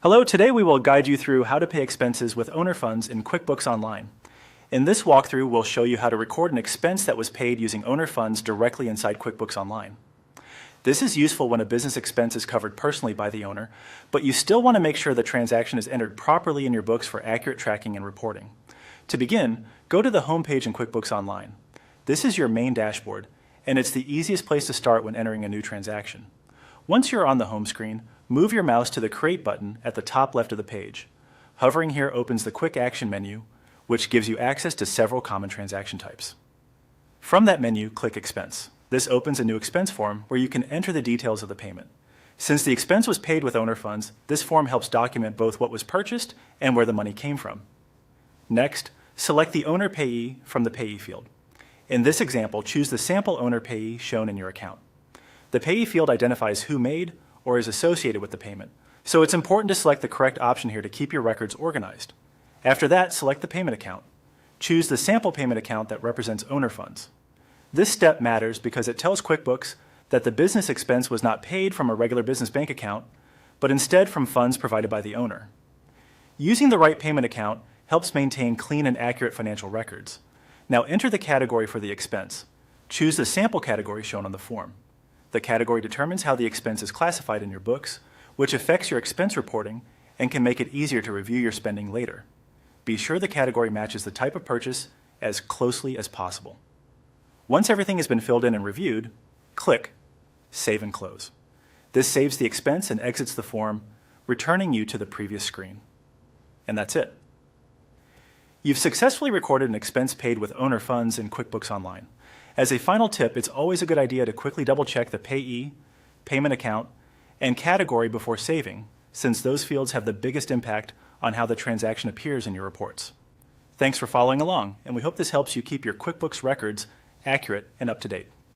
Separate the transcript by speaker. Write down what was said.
Speaker 1: Hello, today we will guide you through how to pay expenses with owner funds in QuickBooks Online. In this walkthrough, we'll show you how to record an expense that was paid using owner funds directly inside QuickBooks Online. This is useful when a business expense is covered personally by the owner, but you still want to make sure the transaction is entered properly in your books for accurate tracking and reporting. To begin, go to the home page in QuickBooks Online. This is your main dashboard, and it's the easiest place to start when entering a new transaction. Once you're on the home screen, move your mouse to the Create button at the top left of the page. Hovering here opens the Quick Action menu, which gives you access to several common transaction types. From that menu, click Expense. This opens a new expense form where you can enter the details of the payment. Since the expense was paid with owner funds, this form helps document both what was purchased and where the money came from. Next, select the owner payee from the payee field. In this example, choose the sample owner payee shown in your account. The payee field identifies who made or is associated with the payment, so it's important to select the correct option here to keep your records organized. After that, select the payment account. Choose the sample payment account that represents owner funds. This step matters because it tells QuickBooks that the business expense was not paid from a regular business bank account, but instead from funds provided by the owner. Using the right payment account helps maintain clean and accurate financial records. Now enter the category for the expense. Choose the sample category shown on the form. The category determines how the expense is classified in your books, which affects your expense reporting and can make it easier to review your spending later. Be sure the category matches the type of purchase as closely as possible. Once everything has been filled in and reviewed, click Save and Close. This saves the expense and exits the form, returning you to the previous screen. And that's it. You've successfully recorded an expense paid with owner funds in QuickBooks Online. As a final tip, it's always a good idea to quickly double-check the payee, payment account, and category before saving, since those fields have the biggest impact on how the transaction appears in your reports. Thanks for following along, and we hope this helps you keep your QuickBooks records accurate and up to date.